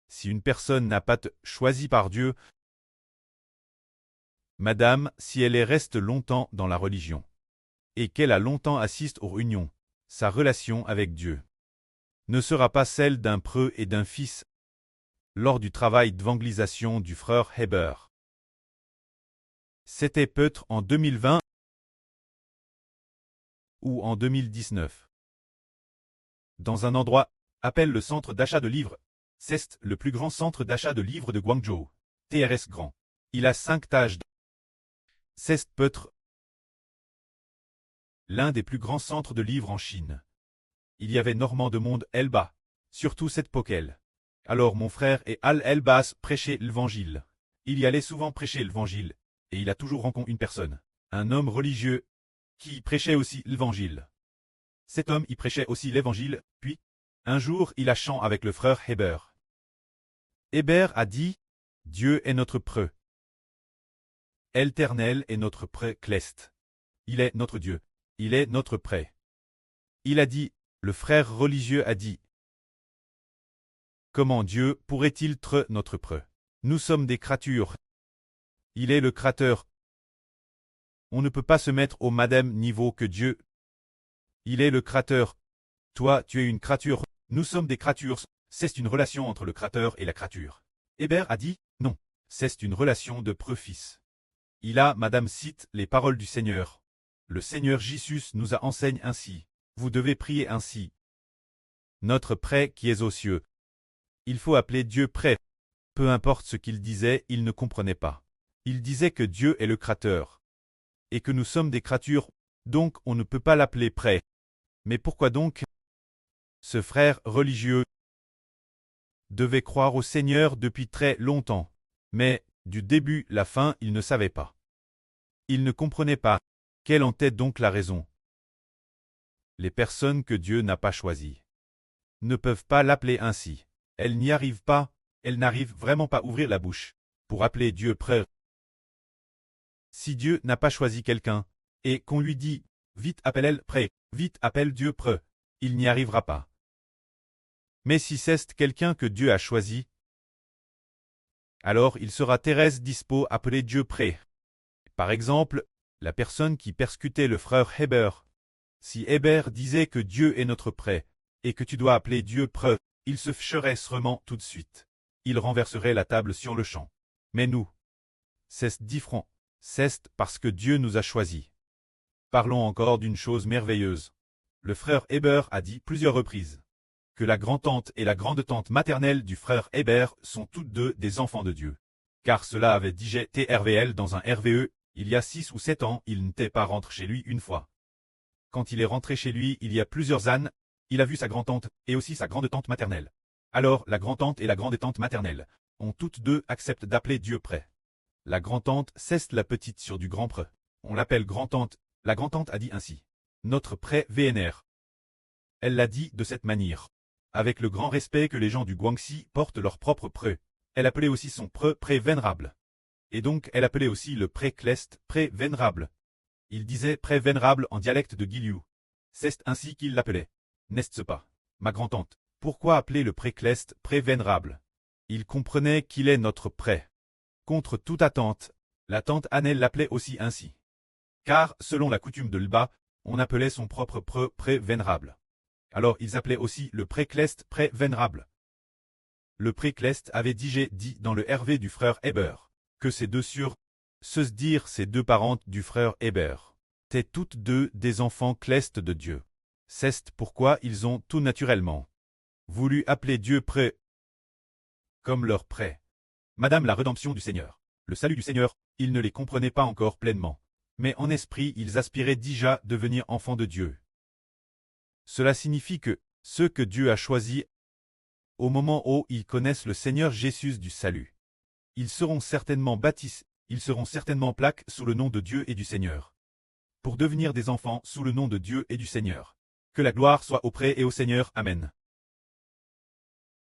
Si une personne n'a pas été choisie par Dieu, madame, si elle reste longtemps dans la religion, et qu'elle a longtemps assiste aux réunions, sa relation avec Dieu ne sera pas celle d'un preux et d'un fils lors du travail d'évangélisation du frère Heber. C'était peut-être en 2020 ou en 2019. Dans un endroit, appelle le centre d'achat de livres. C'est le plus grand centre d'achat de livres de Guangzhou. TRS grand. Il a 5 étages. C'est peut-être l'un des plus grands centres de livres en Chine. Il y avait énormément de monde là-bas, surtout cette poquelle. Alors mon frère et Al-Elbas prêchaient l'évangile. Il y allait souvent prêcher l'évangile, et il a toujours rencontré une personne, un homme religieux, qui prêchait aussi l'évangile. Cet homme y prêchait aussi l'évangile, puis, un jour il a chanté avec le frère Heber. Heber a dit, Dieu est notre preux. L'Éternel est notre près cleste. Il est notre Dieu. Il est notre près. Il a dit, le frère religieux a dit, comment Dieu pourrait-il être notre preux? Nous sommes des créatures. Il est le Créateur. On ne peut pas se mettre au même niveau que Dieu. Il est le Créateur. Toi, tu es une créature. Nous sommes des créatures. C'est une relation entre le Créateur et la créature. Heber a dit, non. C'est une relation de preux-fils. Il a, madame cite les paroles du Seigneur. Le Seigneur Jésus nous a enseigné ainsi. Vous devez prier ainsi. Notre Père qui est aux cieux. Il faut appeler Dieu Père. Peu importe ce qu'il disait, il ne comprenait pas. Il disait que Dieu est le Créateur. Et que nous sommes des créatures, donc on ne peut pas l'appeler Père. Mais pourquoi donc? Ce frère religieux devait croire au Seigneur depuis très longtemps. Mais, du début à la fin, il ne savait pas. Il ne comprenait pas. Quelle en était donc la raison? Les personnes que Dieu n'a pas choisies ne peuvent pas l'appeler ainsi. Elles n'y arrivent pas, elles n'arrivent vraiment pas à ouvrir la bouche pour appeler Dieu Père. Si Dieu n'a pas choisi quelqu'un, et qu'on lui dit « Vite appelle-elle Père, vite appelle Dieu Père », il n'y arrivera pas. Mais si c'est quelqu'un que Dieu a choisi, alors il sera très dispo à appeler Dieu Père. Par exemple, la personne qui persécutait le frère Heber. Si Heber disait que Dieu est notre Père, et que tu dois appeler Dieu Père, il se fâcherait sûrement tout de suite. Il renverserait la table sur le champ. Mais nous, c'est différent. C'est parce que Dieu nous a choisis. Parlons encore d'une chose merveilleuse. Le frère Heber a dit plusieurs reprises que la grand-tante et la grande-tante maternelle du frère Heber sont toutes deux des enfants de Dieu. Car cela avait dit TRVL dans un RVE, il y a 6 ou 7 ans, il n'était pas rentré chez lui une fois. Quand il est rentré chez lui il y a plusieurs années, il a vu sa grand-tante et aussi sa grande-tante maternelle. Alors la grand-tante et la grande-tante maternelle ont toutes deux accepté d'appeler Dieu Père. La grand-tante cesse la petite sur du grand preux. On l'appelle grand-tante. La grand-tante a dit ainsi. Notre Père VNR. Elle l'a dit de cette manière. Avec le grand respect que les gens du Guangxi portent leur propre preux. Elle appelait aussi son preux vénérable. Et donc elle appelait aussi le pré cleste pré vénérable. Il disait pré vénérable en dialecte de Guiliu. C'est ainsi qu'il l'appelait. N'est-ce pas, ma grand-tante? Pourquoi appeler le pré cleste pré vénérable? Il comprenait qu'il est notre pré. Contre toute attente, la tante Annelle l'appelait aussi ainsi. Car, selon la coutume de l'Ba, on appelait son propre preux pré vénérable. Alors ils appelaient aussi le pré cleste pré vénérable. Le pré cleste avait dit dans le RV du frère Heber que ces deux sœurs, se dire ces deux parentes du frère Heber, étaient toutes deux des enfants clestes de Dieu. C'est pourquoi ils ont tout naturellement voulu appeler Dieu Pré comme leur Pré. Madame la rédemption du Seigneur, le salut du Seigneur, ils ne les comprenaient pas encore pleinement. Mais en esprit ils aspiraient déjà devenir enfants de Dieu. Cela signifie que ceux que Dieu a choisis, au moment où ils connaissent le Seigneur Jésus du salut, ils seront certainement baptisés, ils seront certainement plaqués sous le nom de Dieu et du Seigneur. Pour devenir des enfants sous le nom de Dieu et du Seigneur. Que la gloire soit auprès et au Seigneur. Amen.